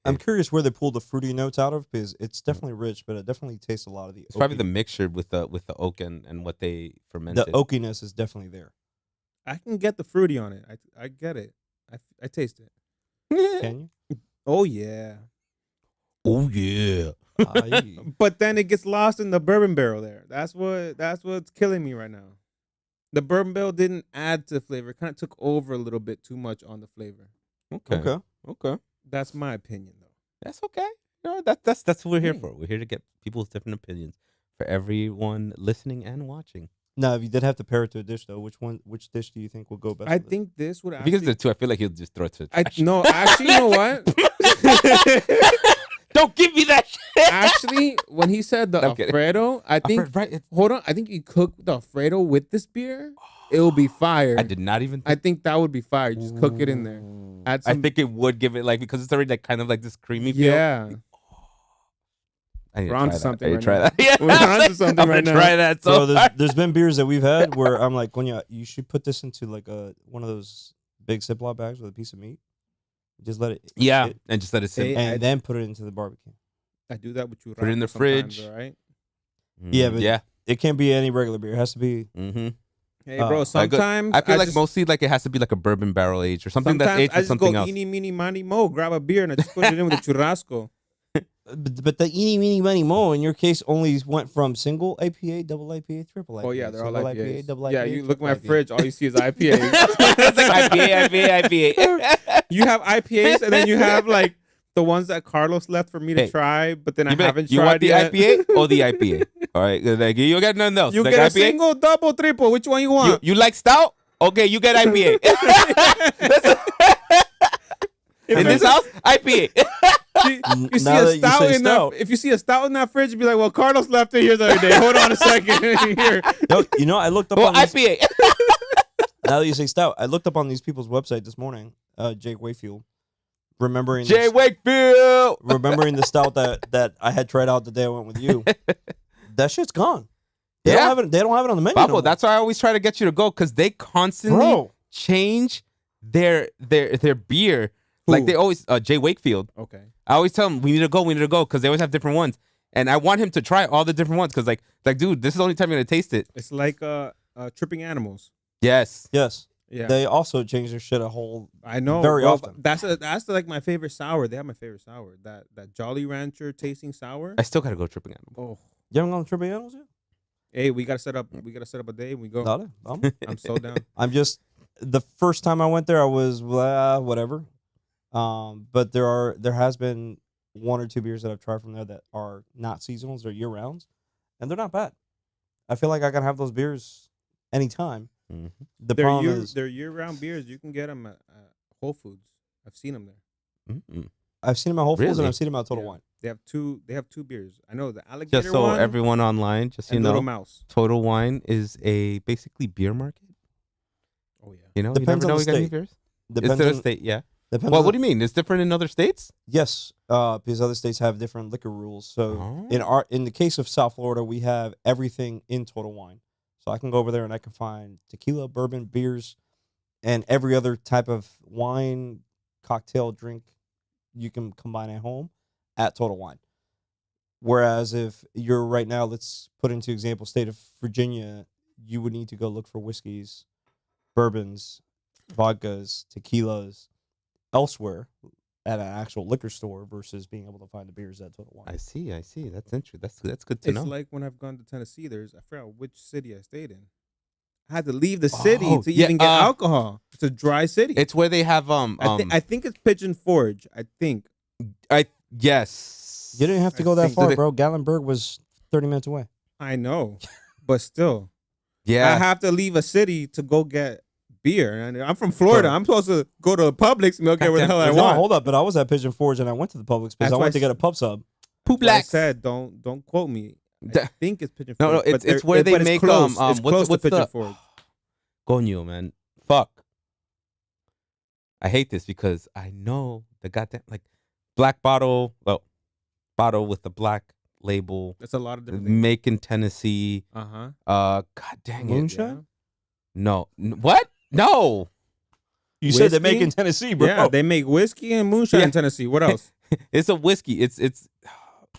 I'm curious where they pulled the fruity notes out of because it's definitely rich, but it definitely tastes a lot of the. It's probably the oaky- mixture with the oak and what they fermented. the oakiness is definitely there. I can get the fruity on it. I get it. I taste it. Can you? Oh yeah. Oh yeah. Aye. But then it gets lost in the bourbon barrel there. That's what's killing me right now. The bourbon barrel didn't add to the flavor. It kind of took over a little bit too much on the flavor. Okay. Okay. That's my opinion though. That's okay. No, that's what we're here Yeah. for. We're here to get people's different opinions for everyone listening and watching. Now, if you did have to pair it to a dish, though, which dish do you think will go best? I with it? think this would Because actually the two, I feel like he'll just throw it to the trash. no, actually, you know what? Don't give me that shit. Actually, when he said the I'm kidding. Alfredo, I think Right. hold on, I think you cook the Alfredo with this beer, it will be fire. I did not even. I think that would be fire. Just cook it in there. Add I some, think it would give it like because it's already like kind of like this creamy feel. yeah. I need to We're try onto that. something I need right to try now. that. Yeah, We're onto something I'm right gonna now. try that. So Bro, there's been beers that we've had where I'm like, when you should put this into like one of those big Ziploc bags with a piece of meat. Just let it. yeah, sit, and just let it sit. Hey, and then put it into the barbecue. I do that with you. Put it in the fridge. All right. Yeah, but yeah. it can't be any regular beer. It has to be. Mm-hmm. Hey, bro. I Sometimes I feel like just, mostly like it has to be like a bourbon barrel age or something that's sometimes aged I with just something go else. eeny, meeny, miny, mo, grab a beer and I just put it in with a churrasco. But the eeny, meeny, miny, mo in your case only went from single IPA, double IPA, triple IPA. Oh yeah, they're all single IPAs. double Yeah, IPA, you look at triple my IPA. fridge, all you see is IPAs. It's like IPA. You have IPAs, and then you have like the ones that Carlos left for me to Hey, try, but then I You, be like, haven't you tried want the yet. IPA or the IPA? All right, like, you get nothing else. You like get a IPA? single, double, triple. Which one you You, want? you like stout? Okay, you get IPA. In this house, IPA. You see Now a that you stout say in stout. that. If you see a stout in that fridge, you'd be like, "Well, Carlos left it here the other day. Hold on a second here." Yo, I looked up Well, on these, IPA. now that you say stout, I looked up on these people's website this morning. Jake Wayfield, remembering Jay Wakefield. remembering the stout that I had tried out the day I went with you. That shit's gone. They Yeah. don't have it. They don't have it on the menu. no Pablo, more. that's why I always try to get you to go because they constantly bro. change their beer. Like Who? they always Jay Wakefield. Okay. I always tell him we need to go because they always have different ones, and I want him to try all the different ones because like dude, this is the only time you're gonna taste it. It's like tripping animals. Yes. Yes. Yeah, They also change their shit a whole. I know. very Well, often. That's like my favorite sour. They have my favorite sour. That Jolly Rancher tasting sour. I still gotta go tripping animal. Oh, You haven't gone to Triple Animals yet? hey, we gotta set up. We gotta set up a day and we go. Dale, vamos. I'm so down. I'm just the first time I went there, I was whatever. But there has been one or two beers that I've tried from there that are not seasonals, they're year rounds, and they're not bad. I feel like I can have those beers anytime. Mhm. The problem is They're year-round beers. You can get them at Whole Foods. I've seen them there. Mm-mm. I've seen them at Whole Foods and Really? I've seen them at Total Yeah. Wine. They have two beers. I know the alligator Just so one everyone online, just so you and Little know, Mouse. Total Wine is a basically beer market. Oh yeah. You know, Depends you never on know the we got any state. beers. Depends It's the on, state, yeah. depends Well, on what do you mean? It's different in other states. Yes, because other states have different liquor rules. So Oh. in the case of South Florida, we have everything in Total Wine. So I can go over there and I can find tequila, bourbon, beers, and every other type of wine, cocktail, drink you can combine at home at Total Wine. Whereas if you're right now, let's put into example, state of Virginia, you would need to go look for whiskeys, bourbons, vodkas, tequilas elsewhere. at an actual liquor store versus being able to find the beers at Total Wine. I see. That's interesting. That's good to It's know. like when I've gone to Tennessee. I forgot which city I stayed in. I had to leave the city to yeah, even get alcohol. It's a dry city. It's where they have I think it's Pigeon Forge. I think. Yes. You didn't have to go that think- far, bro. Gatlinburg was 30 minutes away. I know, but still, Yeah. I have to leave a city to go get beer. And I'm from Florida. Sure. I'm supposed to go to Publix and go get what the hell I No, want. hold up. But I was at Pigeon Forge and I went to the Publix because That's I why went to get a pub sub. Poop Like I blacks. said, don't quote me. I Da- think it's Pigeon No, Forge. no, but it's where they but make, close. It's what's- close what's to Pigeon the- Forge. Coño, man. Fuck. I hate this because I know the goddamn black bottle, bottle with the black label, That's a lot of different things. make in Tennessee. Uh-huh. God dang it. Moonshine? No. What? No. You said they make Whiskey? in Tennessee, bro. Yeah, they make whiskey and moonshine Yeah. in Tennessee. What else? It's a whiskey. It's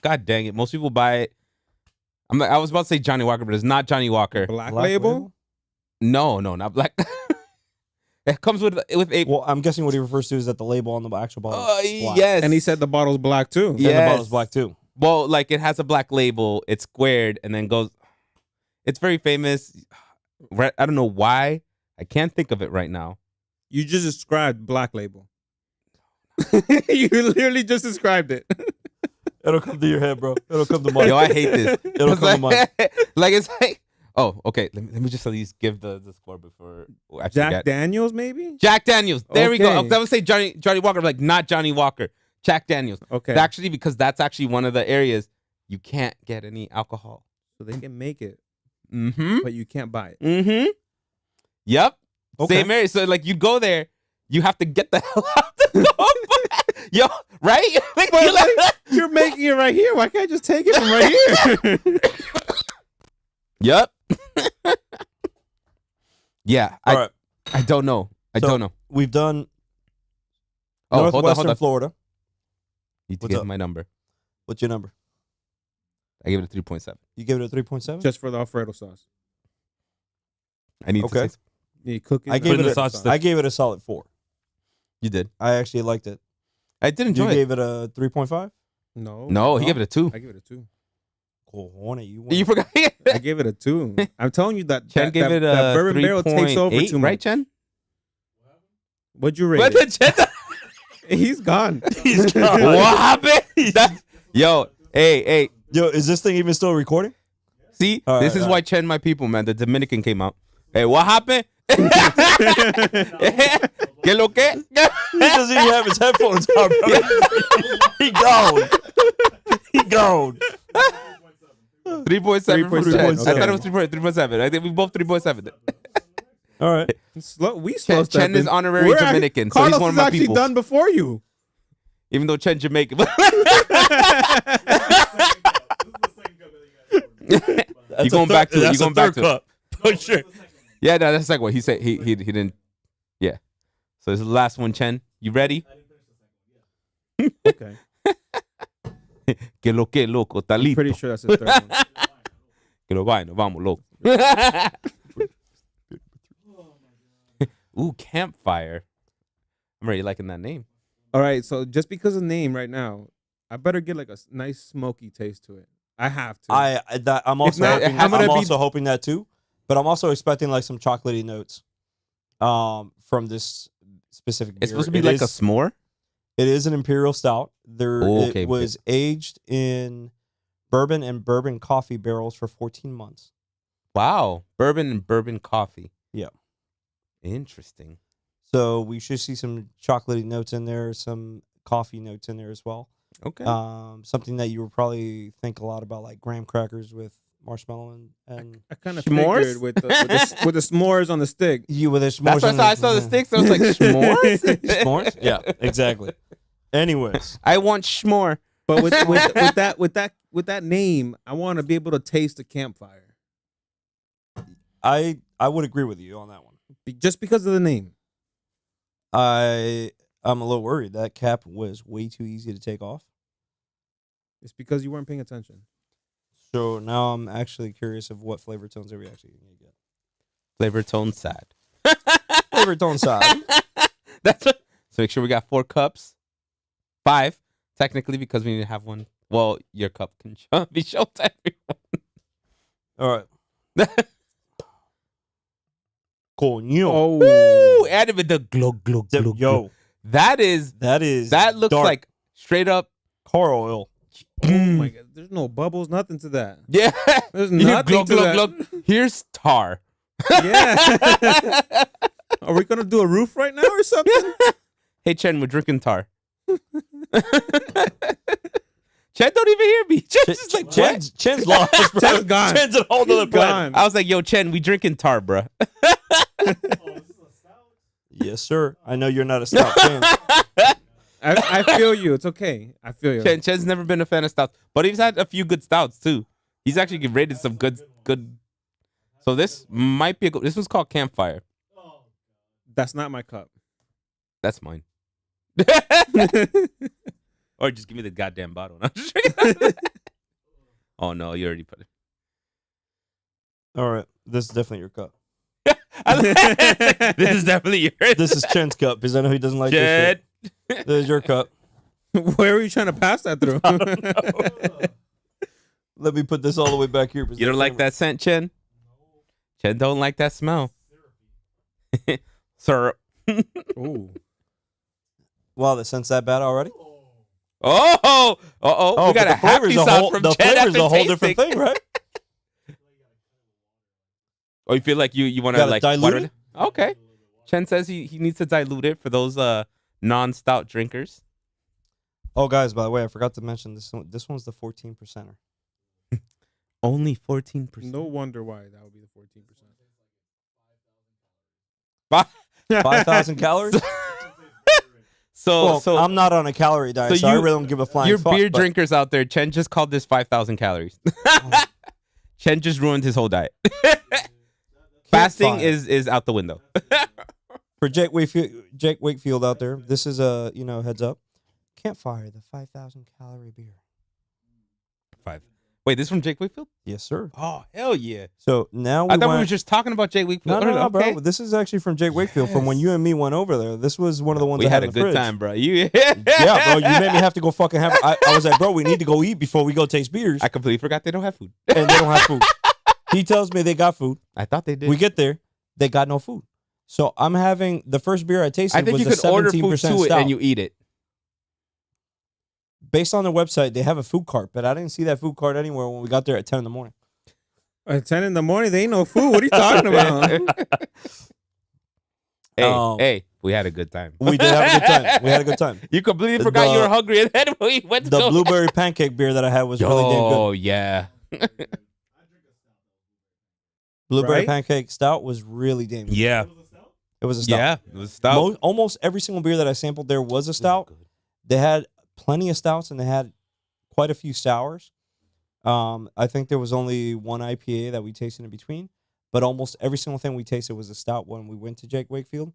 God dang it. Most people buy it. I was about to say Johnny Walker, but it's not Johnny Walker. Black label? No, not black. It comes with a Well, I'm guessing what he refers to is that the label on the actual bottle is black. yes. And he said the bottle's black too. And the Yes. bottle's black too. Well, it has a black label. It's squared and then goes. It's very famous. I don't know why. I can't think of it right now. You just described black label. You literally just described it. It'll come to your head, bro. It'll come to mind. Yo, I hate this. It'll It's come to mind. it's like. Oh, okay. Let me just at least give the score before I Jack forget. Daniels, maybe? Jack Daniels. There we go. I Okay. was gonna say Johnny Walker, not Johnny Walker. Jack Daniels. Okay. Actually, because that's actually one of the areas you can't get any alcohol. So they can make it, Mm-hmm. but you can't buy it. Mm-hmm. Yep. Okay. Same area. So you go there, you have to get the hell out the door. Yo, right? You're making it right here. Why can't I just take it from right here? Yep. Yeah. All right. I don't know. I So- don't know. We've done Oh, hold on, Northwestern hold on. Florida. Need to What's give up? my number. What's your number? I gave it a 3.7. You give it a 3.7? Just for the Alfredo sauce. I need Okay. to say You cook it. I gave in it the a, sausage I gave it a solid 4. you did. I actually liked it. I did You enjoy it. gave it a 3.5? No, he gave it a 2. I gave it a 2. Cojones, you You forgot. I gave it a 2. I'm telling you that Chen that, gave that, it that a bourbon barrel takes over 3.8, too much. right, Chen? What'd you rate What it? did Chen? He's gone. He's gone. What happened? Yo, hey. Yo, is this thing even still recording? See, All this right, is all why Chen, my people, man. The Dominican came out. Hey, what happened? ¿Qué lo que? He doesn't even have his headphones on, bro. He gone. He gone. 3.7 for Chen. 3.7. I thought it was 3.7. I think we both 3.7. All right. We slow Chen stepping. is honorary We're Dominican, so Carlos he's one of is my actually people. done before you. Even though Chen Jamaican. You going back to it. You going back to it. Oh, sure. Yeah, no, that's like what he said. He didn't. Yeah. So this is the last one, Chen. You ready? Okay. Que lo que, loco, I'm talito. pretty sure that's his third one. Que lo vaina, vamos, loco. Ooh, campfire. I'm already liking that name. All right, so just because of the name right now, I better get like a nice smoky taste to it. I have to. I'm also not, hoping, I'm gonna I'm be- also hoping that too, but I'm also expecting like some chocolatey notes from this specific beer. It's supposed to be It like a is- s'more. It is an imperial stout. Okay, It was aged in bourbon and bourbon coffee barrels for 14 months. Wow. Bourbon and bourbon coffee. Yeah. Interesting. So we should see some chocolatey notes in there, some coffee notes in there as well. Okay. Something that you would probably think a lot about, like graham crackers with marshmallow and I kind of S'mores? figured with the s'mores on the stick. you with a s'mores. That's why on I saw the sticks. I was like, s'mores? S'mores? Yeah, exactly. Anyways, I want s'more. But with that name, I want to be able to taste the campfire. I would agree with you on that one. Just because of the name. I'm a little worried. That cap was way too easy to take off. It's because you weren't paying attention. So now I'm actually curious of what flavor tones are we actually going to get. Flavor tone sad. Flavor tone side. That's what. So make sure we got 4 cups. 5, technically, because we need to have one. Well, your cup can be shown to All right. everyone. Coño. Oh, Ooh, and with the glug, glug, glug, glug. Yo, That looks dark like straight up. car oil. oh my God! There's no bubbles, nothing to that. Yeah. There's You hear nothing glug, to glug, that. glug. Here's tar. Yeah. Are we gonna do a roof right now or something? Hey, Chen, we're drinking tar. Chen don't even hear me. Chen's just like, what? Chen's lost, bro. Chen's gone. Chen's a whole other planet. Gone. I was like, yo, Chen, we drinking tar, bruh. Yes, sir. I know you're not a stout fan. I feel you. It's okay. I feel you. Chen's never been a fan of stouts, but he's had a few good stouts too. He's actually rated some good. So this might be this one's called Campfire. That's not my cup. That's mine. Or just give me the goddamn bottle. I'm just kidding. Oh no, you already put it. All right. This is definitely your cup. This is definitely yours. This is Chen's cup because I know he doesn't like this Chen. shit. This is your cup. Where are you trying to pass that through? Let me put this all the way back here. You don't like that scent, Chen? Chen don't like that smell. Syrup. Ooh. Wow, the scent's that bad already? Oh, we got but a happy sound from the Chen flavor's after a whole different tasting. thing, right? Oh, you feel like you want to Gotta like dilute water it? Okay. Chen says he needs to dilute it for those non-stout drinkers. Oh, guys, by the way, I forgot to mention this one. This one's the 14%er. Only 14%. No wonder why that would be the 14%. 5,000 calories? So I'm not on a calorie diet, so so I you- really don't give a flying your fuck. beer but- drinkers out there, Chen just called this 5,000 calories. Chen just ruined his whole diet. Fasting Campfire. is out the window. For Jake Wakefield out there, this is a heads up. Campfire, the 5,000 calorie beer. 5. Wait, this is from Jake Wakefield? Yes, sir. Oh, hell yeah. So now I thought we went- were just talking about Jake Wakefield. No, Okay. bro. This is actually from Jake Wakefield. From when you and me went over there. This was one of the ones We I had a in the good fridge. time, bro. Yeah, bro. You made me have to go fucking have. I was like, bro, we need to go eat before we go taste beers, I completely forgot they don't have food. and they don't have food. He tells me they got food. I thought they did. We get there, they got no food. So I'm having the first beer I tasted. I think was you a could order 17% food to it stout. and you eat it. Based on their website, they have a food cart, but I didn't see that food cart anywhere when we got there at 10 in the morning. At 10 in the morning, they ain't no food. What are you talking about? Hey, we had a good time. We did have a good time. We had a good time. You completely forgot you were hungry, and then we went to The go. blueberry pancake beer that I had was really damn good. Oh yeah. Blueberry Right? pancake stout was really damn good. Yeah. It was a stout. Yeah. It was stout. Almost every single beer that I sampled there was a stout. They had plenty of stouts and they had quite a few sours. I think there was only one IPA that we tasted in between, but almost every single thing we tasted was a stout when we went to Jake Wakefield.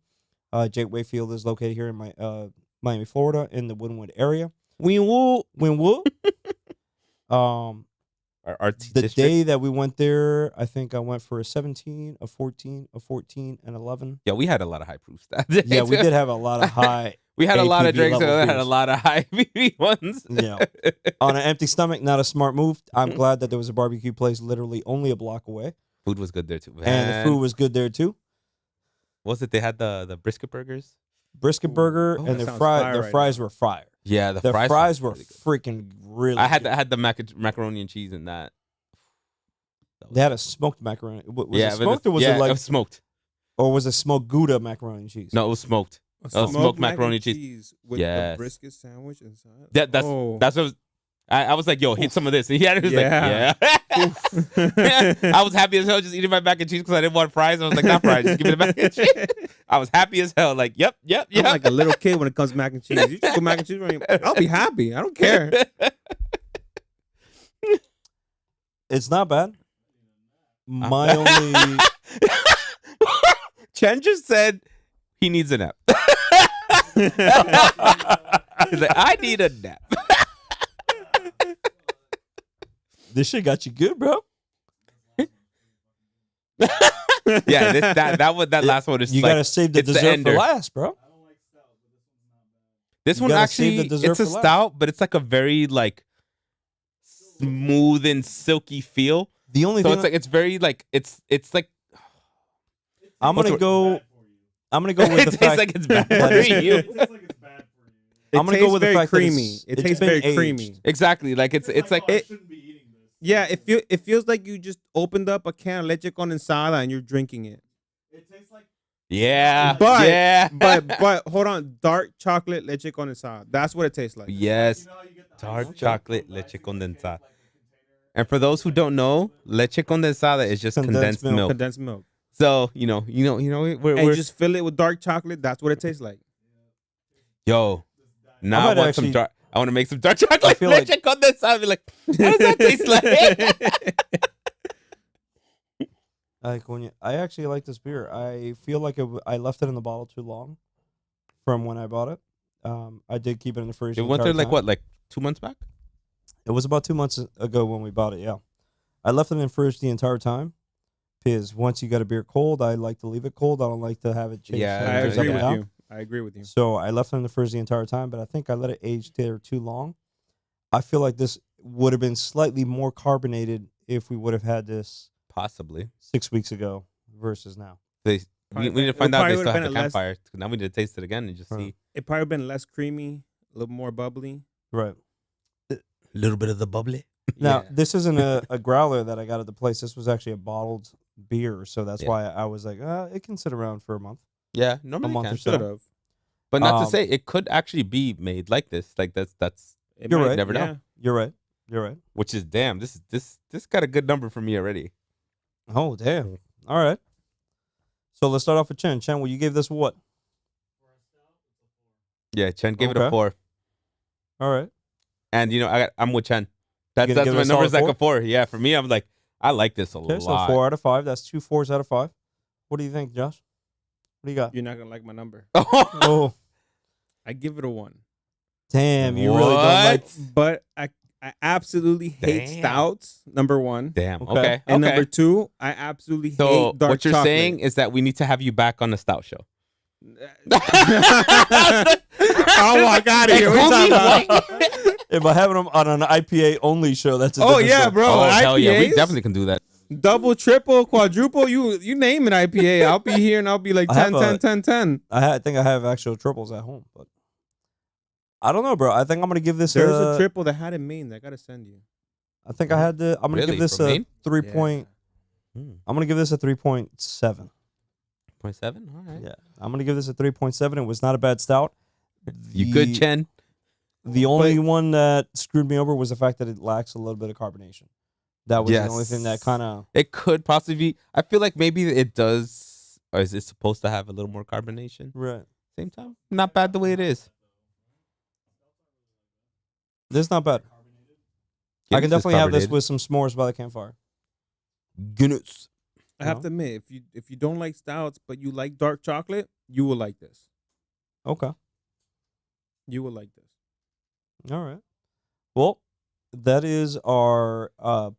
Jake Wakefield is located here in Miami, Florida, in the Wynwood area. Wynwood. Our The day that we went there, I think I went for a 17, a 14, a 14, and 11. Yeah, we had a lot of high proofs that day. Yeah, we too. did have a lot of high. We had a lot of APV drinks. And level we had a beers. lot of high BB ones. Yeah. On an empty stomach, not a smart move. I'm glad that there was a barbecue place literally only a block away. Food was good there too. And Man. the food was good there too. What was it? They had the brisket burgers. Brisket burger Oh, and that their sounds fire right fries were fire. Yeah, The fries were really good. freaking really I had good. the macaroni and cheese in that. They had a smoked macaroni. Was yeah, it but smoked or was yeah, it like was smoked. or was it smoked Gouda macaroni and cheese? No, it was smoked. A smoked mac macaroni and cheese. cheese with Yes. the brisket sandwich inside. That's Oh. that's what I was like, yo, hit some of this. And he had it. He was Yeah. like, yeah. I was happy as hell just eating my mac and cheese because I didn't want fries. I was like, not fries, just give me the mac and cheese. I was happy as hell. Like, yep. I'm like a little kid when it comes to mac and cheese. You just go mac and cheese, I'll be happy. I don't care. It's not bad. My only Chen just said he needs a nap. He's like, I need a nap. this shit got you good, bro. Yeah, that last one is You like, gotta save the it's the dessert for ender. last, bro. This You one gotta save the actually, dessert it's a for last. stout, but it's like a very like smooth and silky feel. The only So thing it's like it's very like it's like I'm what's gonna the- go. I'm gonna go with it the tastes fact like it's bad that for you. I'm gonna go with the very fact that creamy. it's- It it's tastes been very aged. creamy. Exactly, like it's like it. Yeah, it feels like you just opened up a can of leche condensada and you're drinking it. yeah, But yeah, but hold on, dark chocolate leche condensada. That's what it tastes like. yes, dark chocolate leche condensada. And for those who don't know, leche condensada is just Condensed condensed milk. milk. Condensed milk. So you know, we're And you just fill it with dark chocolate. That's what it tastes like. yo. Now I might want actually- some dark. I want to make some dark chocolate feel leche like- condensada. Be like, how does that taste like? Like when I actually like this beer. I feel like I left it in the bottle too long from when I bought it. I did keep it in the fridge. It the went there entire like time. what, like 2 months back? It was about 2 months ago when we bought it. Yeah, I left it in the fridge the entire time. Because once you got a beer cold, I like to leave it cold. I don't like to have it change. Yeah, I temperatures agree up and with down. you. I agree with you. So I left it in the fridge the entire time, but I think I let it age there too long. I feel like this would have been slightly more carbonated if we would have had this Possibly. 6 weeks ago versus now. We Probably need to it find out probably they still would've have been the a less- campfire. Now we need to taste it again and just Right. see. It probably been less creamy, a little more bubbly. Right. A little bit of the bubbly. Now, Yeah. this isn't a growler that I got at the place. This was actually a bottled beer. So that's Yeah. why I was like, it can sit around for a month. Yeah, normally month can. or so. Should have. But not to Um, say it could actually be made like this. Like that's You're right. never know. You're right. You're right. Which is damn. This got a good number for me already. Oh, damn. All right. So let's start off with Chen. Chen, well, you gave this what? Yeah, Chen gave it Okay. a 4. All right. And I'm with Chen. That's gonna give it my a number's solid like a 4. Yeah, for me, I'm like, I like this a Okay, lot. so 4 out of 5. That's 2 4s out of 5. What do you think, Josh? What do you got? You're not gonna like my number. Oh, I give it a 1. damn. You really don't like. What? But I absolutely hate Damn. stouts. Number 1. Damn. Okay. Okay. And okay. number 2, I absolutely So hate dark what you're chocolate. saying is that we need to have you back on the stout show. Oh my god, here. What you talking about? If I have them on an IPA only show, that's a Oh different yeah, story. bro. Oh hell yeah, we IPAs? definitely can do that. Double, triple, quadruple. You name an IPA. I'll be here and I'll be like I 10, have 10, a- 10, 10. I think I have actual triples at home, but I don't know, bro. I think I'm gonna give this. There's a triple that had in Maine that I gotta send you. I think I had the. I'm gonna Really? give this From a Maine? 3 Yeah. point. Hmm. I'm gonna give this a 3.7. 0.7? All right. Yeah, I'm gonna give this a 3.7. It was not a bad stout. You good, Chen? The only one that screwed me over was the fact that it lacks a little bit of carbonation. That was the only thing that Yes. kind of. It could possibly be. I feel like maybe it does, or is it supposed to have a little more carbonation? Right. Same time, not bad the way it is. This is not bad. I can definitely have this with some s'mores by the campfire. Guinness. I have No. to admit, if you don't like stouts but you like dark chocolate, you will like this. Okay. You will like this. All right. Well, that is our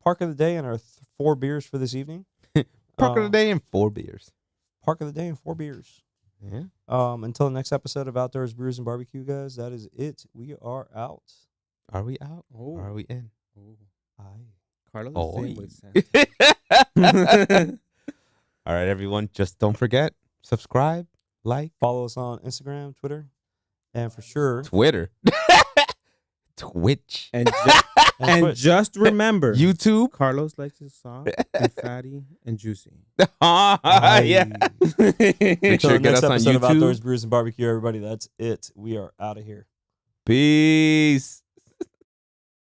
park of the day and our 4 beers for this evening. Park of the day and 4 beers. Park of the day and 4 beers. Yeah. Until the next episode of Outdoors Brews and Barbecue, guys. That is it. We are out. Are we out? Oh. Or are we in? Oh. Aye. Carlos Oh. is saying what it All right, everyone. Just don't forget, subscribe, like, Follow us on Instagram, Twitter, and for sure, Twitter, Twitch, and and Twitch. just remember, YouTube. Carlos likes it soft and fatty and juicy. Yeah. Aye. Make Until sure to the get next us on episode of Outdoors YouTube. Brews and Barbecue, everybody. That's it. We are out of here. Peace.